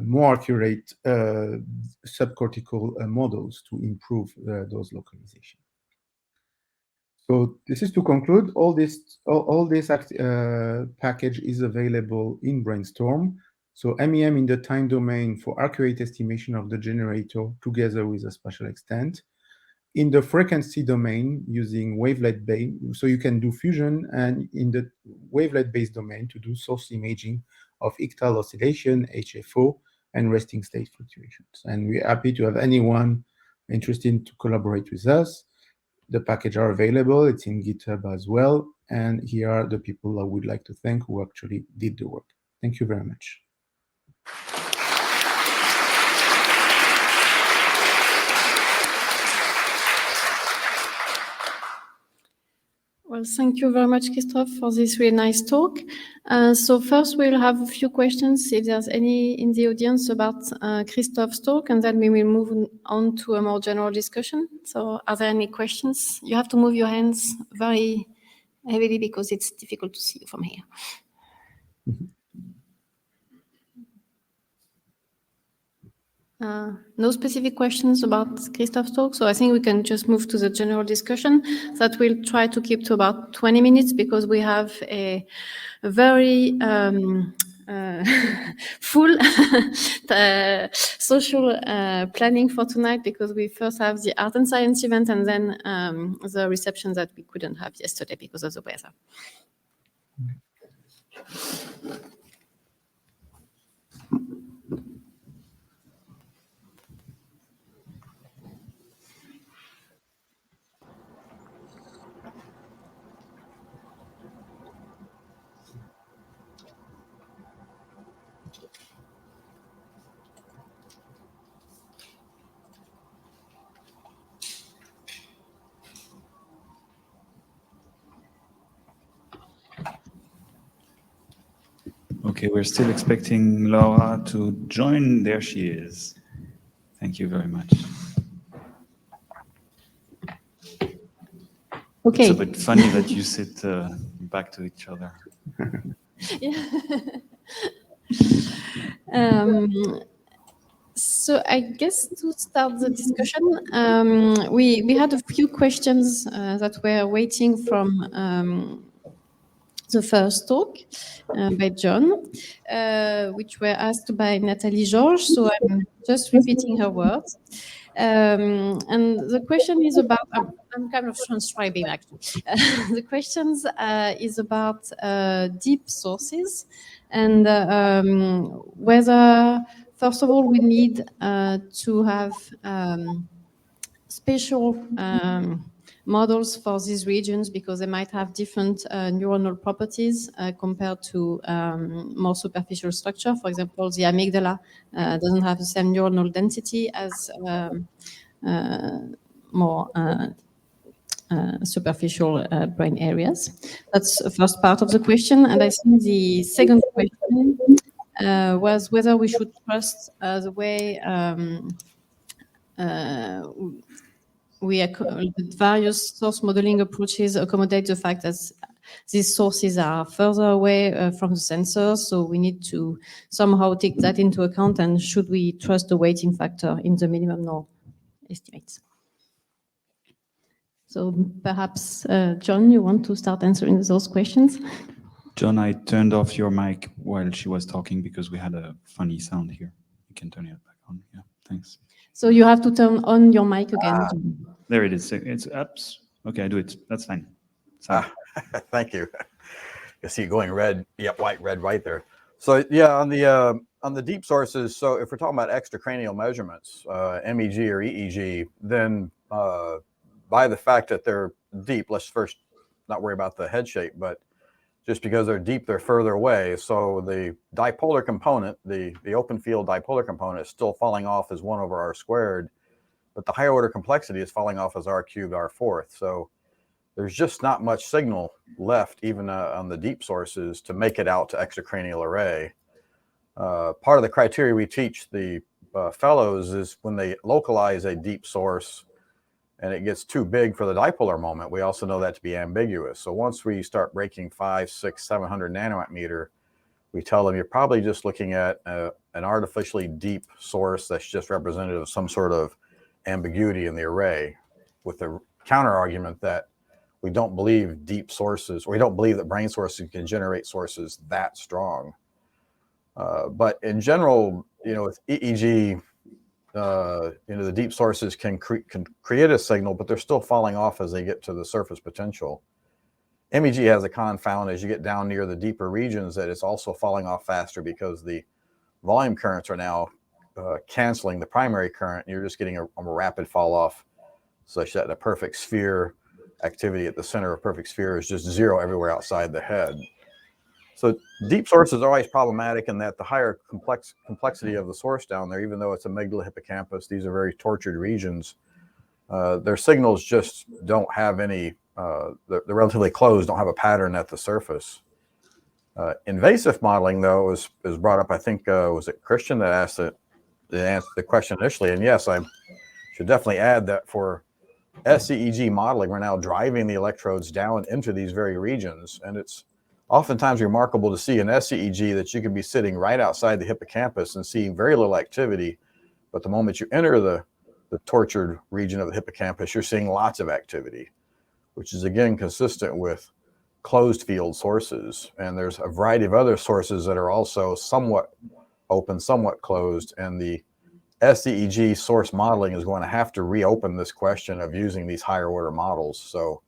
more accurate subcortical models to improve those localization. So this is to conclude. All this package is available in Brainstorm. So MEM in the time domain for accurate estimation of the generator together with a spatial extent. In the frequency domain using wavelet-based, so you can do fusion, and in the wavelet-based domain to do source imaging of ictal oscillation, HFO, and resting state fluctuations. And we're happy to have anyone interested to collaborate with us. The packages are available. It's in GitHub as well. And here are the people I would like to thank who actually did the work. Thank you very much. Well, thank you very much, Christophe, for this really nice talk. So first we'll have a few questions, if there's any in the audience, about Christophe's talk, and then we will move on to a more general discussion. So are there any questions? You have to move your hands very heavily because it's difficult to see you from here. No specific questions about Christophe's talk, so I think we can just move to the general discussion that we'll try to keep to about 20 minutes because we have a very full social planning for tonight, because we first have the art and science event and then the reception that we couldn't have yesterday because of the weather. Okay, we're still expecting Laura to join. There she is. Thank you very much. Okay. It's a bit funny that you sit back to each other. Yeah. So I guess to start the discussion, we had a few questions that were waiting from the first talk by John, which were asked by Nathalie Georges. So I'm just repeating her words. And the question is about, I'm kind of transcribing actually. The questions is about deep sources and whether, first of all, we need to have spatial models for these regions because they might have different neuronal properties compared to more superficial structure. For example, the amygdala doesn't have the same neuronal density as more superficial brain areas. That's the first part of the question. And I think the second question was whether we should trust the way various source modeling approaches accommodate the fact that these sources are further away from the sensors, so we need to somehow take that into account, and should we trust the weighting factor in the minimum norm estimates? So perhaps, John, you want to start answering those questions? John, I turned off your mic while she was talking because we had a funny sound here. You can turn it back on. Yeah, thanks. So you have to turn on your mic again. There it is. It's ups. Okay, I do it. That's fine. Thank you. You see it going red, yep, white, red, right there. So yeah, on the deep sources, so if we're talking about extracranial measurements, MEG or EEG, then by the fact that they're deep, let's first not worry about the head shape, but just because they're deep, they're further away. So the dipolar component, the open field dipolar component is still falling off as 1 over r squared, but the higher order complexity is falling off as r cubed r fourth. So there's just not much signal left, even on the deep sources, to make it out to extracranial array. Part of the criteria we teach the fellows is when they localize a deep source and it gets too big for the dipolar moment, we also know that to be ambiguous. So once we start breaking 500, 600, 700 nanowatt meter, we tell them you're probably just looking at an artificially deep source that's just representative of some sort of ambiguity in the array, with the counter argument that we don't believe deep sources, or we don't believe that brain sources can generate sources that strong. But in general, with EEG, the deep sources can create a signal, but they're still falling off as they get to the surface potential. MEG has a confound as you get down near the deeper regions that it's also falling off faster because the volume currents are now canceling the primary current. You're just getting a rapid fall off, such that the perfect sphere activity at the center of perfect sphere is just 0 everywhere outside the head. So deep sources are always problematic in that the higher complexity of the source down there, even though it's amygdala, hippocampus, these are very tortured regions, their signals just don't have any, they're relatively closed, don't have a pattern at the surface. Invasive modeling, though, is brought up, I think, was it Christian that asked the question initially? And yes, I should definitely add that for SEEG modeling, we're now driving the electrodes down into these very regions, and it's oftentimes remarkable to see in SEEG that you can be sitting right outside the hippocampus and seeing very little activity, but the moment you enter the tortured region of the hippocampus, you're seeing lots of activity, which is again consistent with closed field sources. And there's a variety of other sources that are also somewhat open, somewhat closed, and the SEEG source modeling is going to have to reopen this question of using these higher order models. So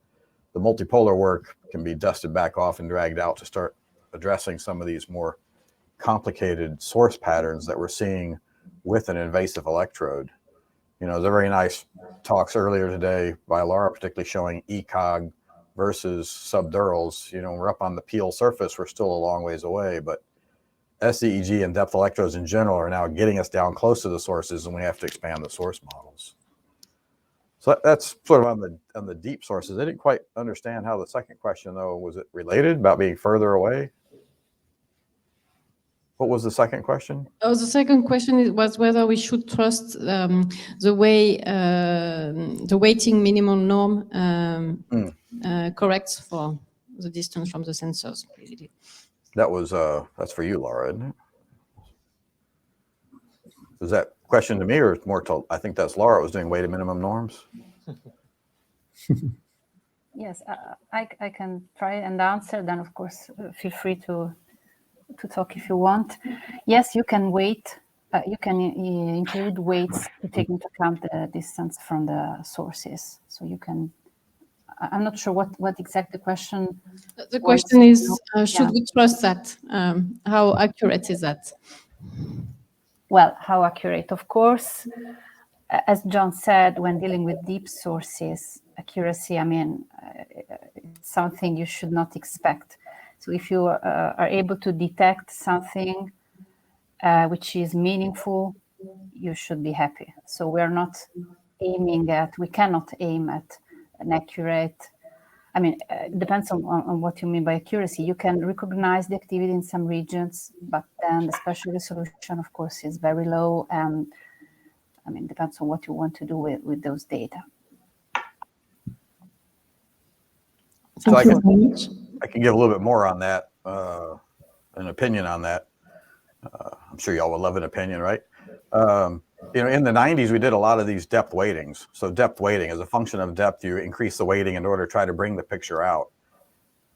the multipolar work can be dusted back off and dragged out to start addressing some of these more complicated source patterns that we're seeing with an invasive electrode. There's a very nice talks earlier today by Laura, particularly showing ECOG versus subdurals. We're up on the peel surface, we're still a long ways away, but SEEG and depth electrodes in general are now getting us down close to the sources, and we have to expand the source models. So that's sort of on the deep sources. I didn't quite understand how the second question, though, was it related about being further away? What was the second question? Oh, the second question was whether we should trust the weighting minimum norm corrects for the distance from the sensors, basically. That was that's for you, Laura, isn't it? Is that question to me, or more to? I think that's Laura was doing weighted minimum norms. Yes, I can try and answer. Then, of course, feel free to talk if you want. Yes, you can weight. You can include weights to take into account the distance from the sources. So you can. I'm not sure what exact the question. The question is, should we trust that? How accurate is that? Well, how accurate? Of course, as John said, when dealing with deep sources, accuracy, I mean, it's something you should not expect. So if you are able to detect something which is meaningful, you should be happy. So we're not aiming at, we cannot aim at an accurate, I mean, it depends on what you mean by accuracy. You can recognize the activity in some regions, but then the spatial resolution, of course, is very low. And I mean, depends on what you want to do with those data. So I can give a little bit more on that, an opinion on that. I'm sure y'all would love an opinion, right? You know, in the 90s, we did a lot of these depth weightings. So depth weighting, as a function of depth, you increase the weighting in order to try to bring the picture out.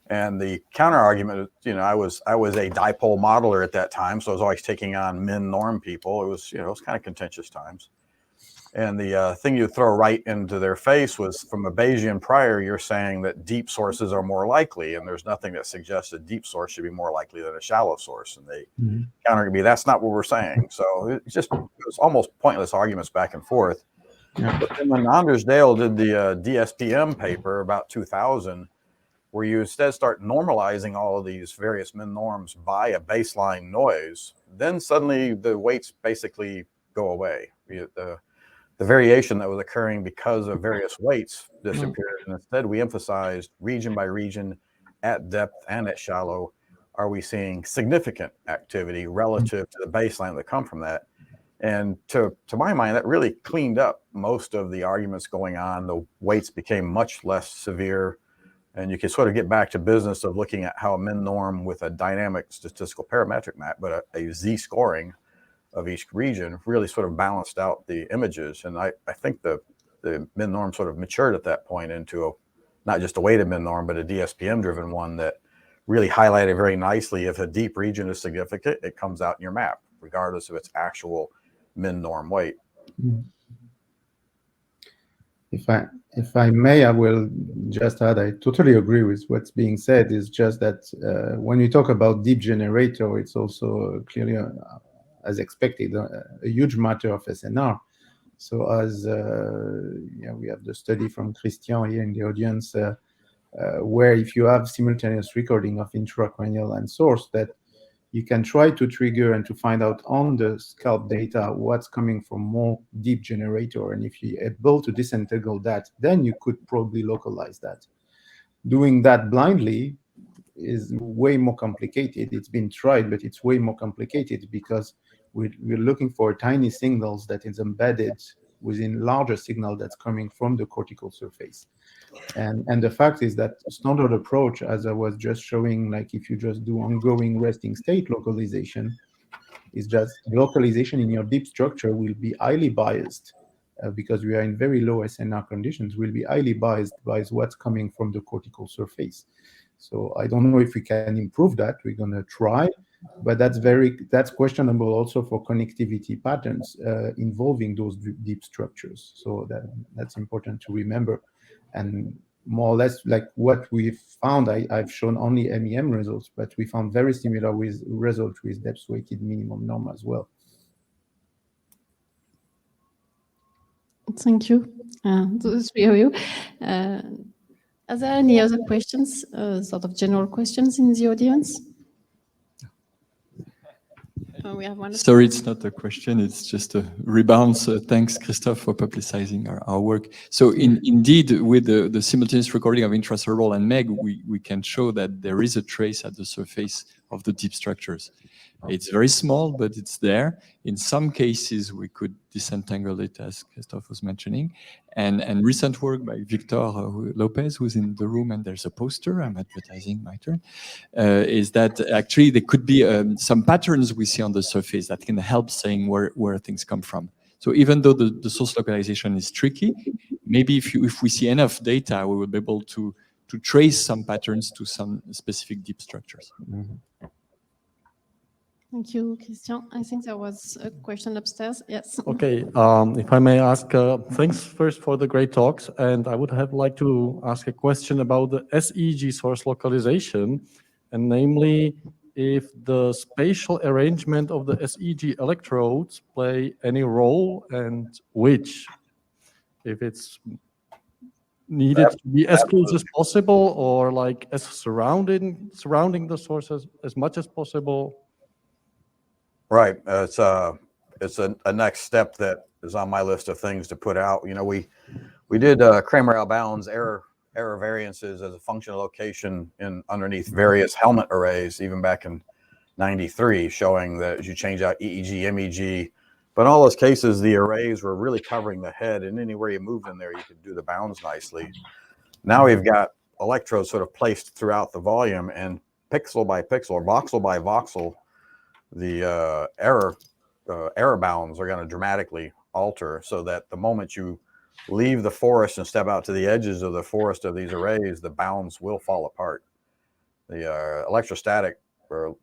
And the counter argument, you know, I was a dipole modeler at that time, so I was always taking on min norm people. It was, you know, it was kind of contentious times. And the thing you throw right into their face was, from a Bayesian prior, you're saying that deep sources are more likely, and there's nothing that suggests a deep source should be more likely than a shallow source. And they counter me, that's not what we're saying. So it was almost pointless arguments back and forth. Yeah. But then when Anders Dale did the DSPM paper about 2000, where you instead start normalizing all of these various min norms by a baseline noise, then suddenly the weights basically go away. The variation that was occurring because of various weights disappeared, and instead we emphasized region by region, at depth and at shallow, are we seeing significant activity relative to the baseline that come from that. And to my mind, that really cleaned up most of the arguments going on. The weights became much less severe, and you can sort of get back to business of looking at how a min norm with a dynamic statistical parametric map, but a Z scoring of each region really sort of balanced out the images. And I think the min norm sort of matured at that point into not just a weighted min norm, but a DSPM driven one that really highlighted very nicely, if a deep region is significant, it comes out in your map, regardless of its actual min norm weight. If I may, I will just add, I totally agree with what's being said. It's just that when we talk about deep generator, it's also clearly as expected, a huge matter of SNR. So as we have the study from Christian here in the audience, where if you have simultaneous recording of intracranial and source, that you can try to trigger and to find out on the scalp data what's coming from more deep generator. And if you're able to disentangle that, then you could probably localize that. Doing that blindly is way more complicated. It's been tried, but it's way more complicated because we're looking for tiny signals that is embedded within larger signal that's coming from the cortical surface. And the fact is that standard approach, as I was just showing, like if you just do ongoing resting state localization, is just localization in your deep structure will be highly biased because we are in very low SNR conditions, will be highly biased by what's coming from the cortical surface. So I don't know if we can improve that. We're going to try, but that's questionable also for connectivity patterns involving those deep structures. So that's important to remember. And more or less like what we've found, I've shown only MEM results, but we found very similar with results with depth-weighted minimum norm as well. Thank you. Those three of you. Are there any other questions, sort of general questions in the audience? We have one. Sorry, it's not a question, it's just a rebound. So thanks, Christophe, for publicizing our work. So indeed, with the simultaneous recording of intracerebral and MEG, we can show that there is a trace at the surface of the deep structures. It's very small, but it's there. In some cases, we could disentangle it, as Christophe was mentioning. And recent work by Victor Lopez, who's in the room, and there's a poster, I'm advertising my turn, is that actually there could be some patterns we see on the surface that can help saying where things come from. So even though the source localization is tricky, maybe if we see enough data, we will be able to trace some patterns to some specific deep structures. Mm-hmm. Thank you, Christian. I think there was a question upstairs. Yes. Okay, if I may ask, thanks first for the great talks, and I would have liked to ask a question about the SEEG source localization, and namely, if the spatial arrangement of the SEEG electrodes play any role, and which, if it's needed to be as close as possible, or like as surrounding the source as much as possible. Right. It's a next step that is on my list of things to put out. You know, we did Kramer-Albaun's error variances as a function of location in underneath various helmet arrays, even back in '93, showing that as you change out EEG, MEG, but in all those cases, the arrays were really covering the head, and anywhere you moved in there, you could do the bounds nicely. Now we've got electrodes sort of placed throughout the volume, and pixel by pixel or voxel by voxel, the error bounds are going to dramatically alter, so that the moment you leave the forest and step out to the edges of the forest of these arrays, the bounds will fall apart. The electrostatic or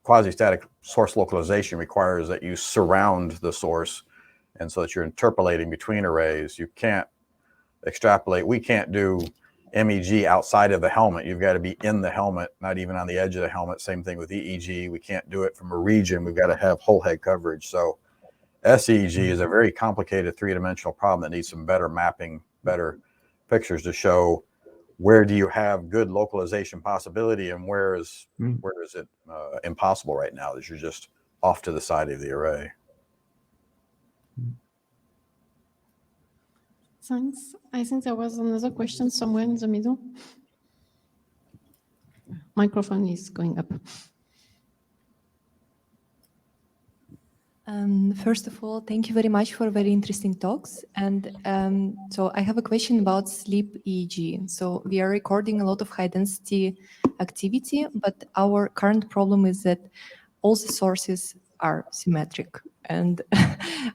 quasi-static source localization requires that you surround the source, and so that you're interpolating between arrays. You can't extrapolate. We can't do MEG outside of the helmet. You've got to be in the helmet, not even on the edge of the helmet. Same thing with EEG. We can't do it from a region. We've got to have whole head coverage. So SEEG is a very complicated three-dimensional problem that needs some better mapping, better pictures to show where do you have good localization possibility and where is it impossible right now, that you're just off to the side of the array. Thanks. I think there was another question somewhere in the middle. Microphone is going up. First of all, thank you very much for very interesting talks. And so I have a question about sleep EEG. So we are recording a lot of high density activity, but our current problem is that all the sources are symmetric. And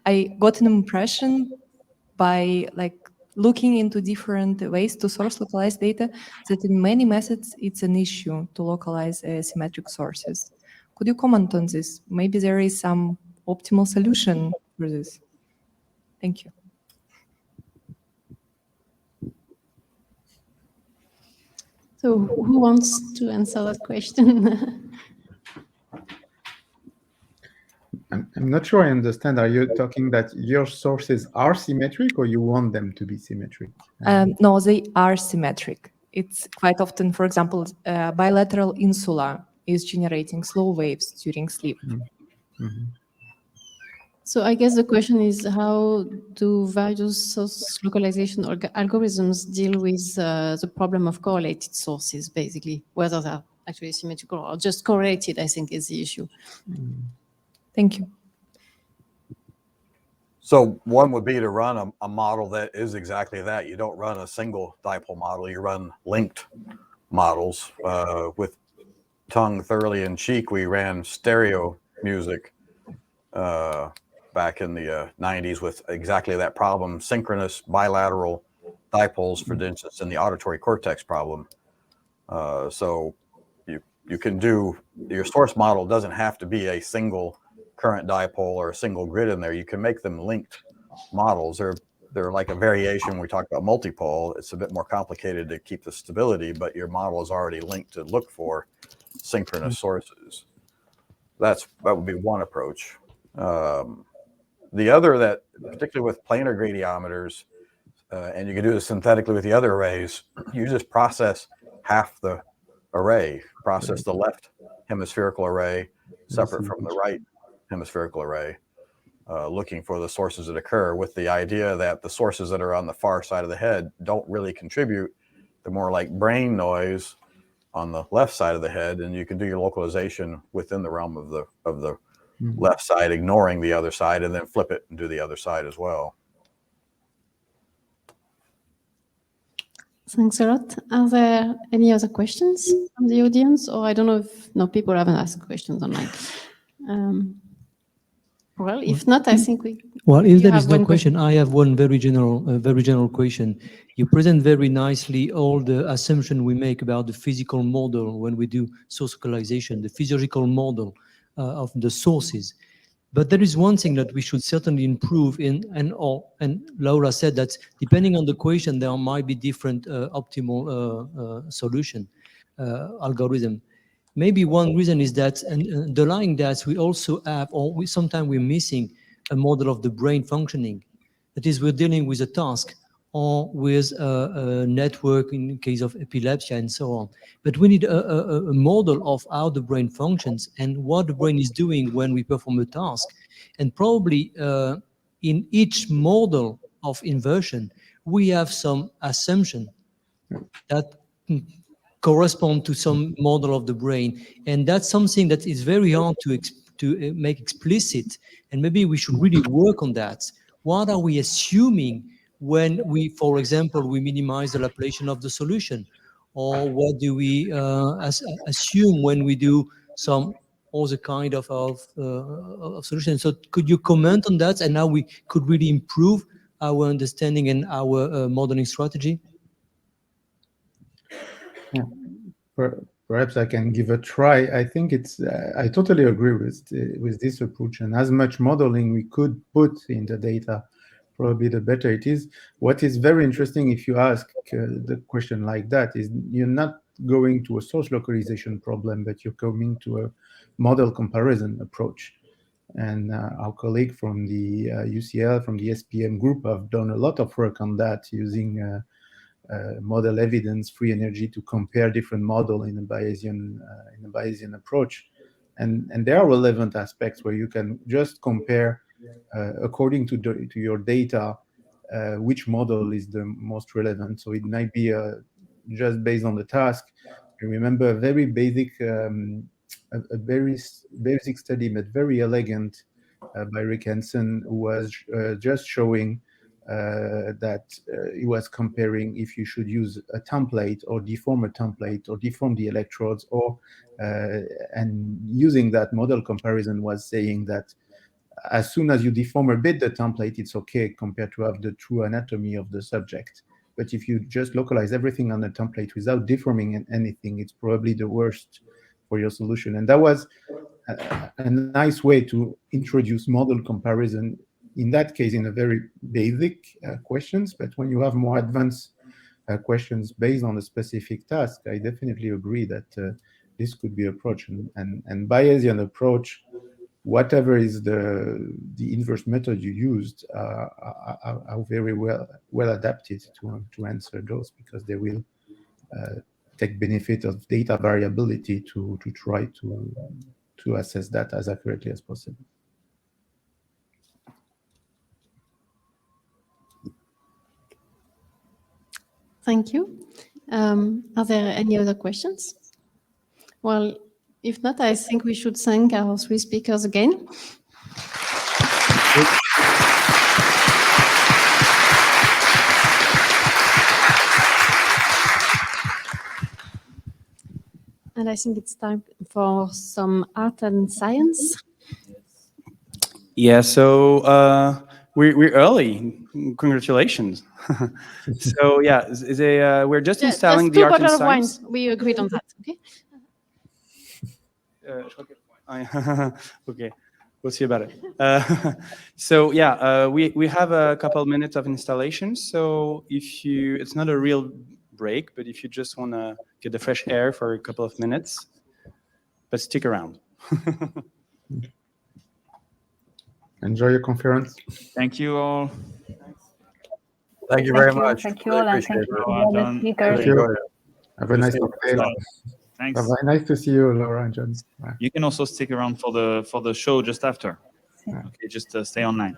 I got an impression by looking into different ways to source localized data that in many methods it's an issue to localize symmetric sources. Could you comment on this? Maybe there is some optimal solution for this. Thank you. So who wants to answer that question? I'm not sure I understand. Are you talking that your sources are symmetric, or you want them to be symmetric? No, they are symmetric. It's quite often, for example, bilateral insula is generating slow waves during sleep. Mm-hmm. So I guess the question is, how do various source localization algorithms deal with the problem of correlated sources, basically, whether they're actually symmetrical or just correlated, I think is the issue. Thank you. So one would be to run a model that is exactly that. You don't run a single dipole model, you run linked models. With Tongue, Thoroughly, and Cheek, we ran stereo music back in the 90s with exactly that problem, synchronous bilateral dipoles, for instance, in the auditory cortex problem. So you can do, your source model doesn't have to be a single current dipole or a single grid in there. You can make them linked models. They're like a variation when we talk about multipole. It's a bit more complicated to keep the stability, but your model is already linked to look for synchronous sources. That would be one approach. The other, that particularly with planar gradiometers, and you can do this synthetically with the other arrays, you just process half the array, process the left hemispherical array separate from the right hemispherical array, looking for the sources that occur, with the idea that the sources that are on the far side of the head don't really contribute. They're more like brain noise on the left side of the head, and you can do your localization within the realm of the left side, ignoring the other side, and then flip it and do the other side as well. Thanks a lot. Are there any other questions from the audience? Or I don't know if people haven't asked questions online. Well, if not, I think we. Well, if there is no question, I have one very general question. You present very nicely all the assumptions we make about the physical model when we do source localization, the physiological model of the sources. But there is one thing that we should certainly improve in, and Laura said that depending on the question, there might be different optimal solution algorithm. Maybe one reason is that, and underlying that, we also have, or sometimes we're missing a model of the brain functioning. That is, we're dealing with a task or with a network in case of epilepsy and so on. But we need a model of how the brain functions and what the brain is doing when we perform a task. And probably in each model of inversion, we have some assumption that correspond to some model of the brain. And that's something that is very hard to make explicit. And maybe we should really work on that. What are we assuming when we, for example, we minimize the localization of the solution? Or what do we assume when we do some other kind of solution? So could you comment on that and how we could really improve our understanding and our modeling strategy? Yeah. Perhaps I can give a try. I think it's, I totally agree with this approach, and as much modeling we could put in the data, probably the better it is. What is very interesting, if you ask the question like that, is you're not going to a source localization problem, but you're coming to a model comparison approach. And our colleague from the UCL, from the SPM group, have done a lot of work on that using model evidence, free energy, to compare different models in a Bayesian approach. And there are relevant aspects where you can just compare according to your data which model is the most relevant. So it might be just based on the task. I remember a very basic basic study, but very elegant, by Rick Hansen, who was just showing that he was comparing if you should use a template or deform a template or deform the electrodes, or and using that model comparison was saying that as soon as you deform a bit the template, it's okay compared to have the true anatomy of the subject. But if you just localize everything on the template without deforming anything, it's probably the worst for your solution. And that was a nice way to introduce model comparison, in that case, in a very basic questions. But when you have more advanced questions based on a specific task, I definitely agree that this could be approach. And Bayesian approach, whatever is the inverse method you used, are very well adapted to answer those, because they will take benefit of data variability to try to assess that as accurately as possible. Thank you. Are there any other questions? Well, if not, I think we should thank our three speakers again. And I think it's time for some art and science. Yeah, so we're early. Congratulations. So yeah, we're just installing the art and science. Just 2 bottles of wine. We agreed on that. Okay. Okay, we'll see about it. So yeah, we have a couple of minutes of installations. So if it's not a real break, but if you just want to get the fresh air for a couple of minutes, but stick around. Enjoy your conference. Thank you all. Thank you very much. Thank you all, and thank you to all the speakers. Thank you. Have a nice day. Thanks. Nice to see you, Laura and John. You can also stick around for the show just after. Okay, just stay online.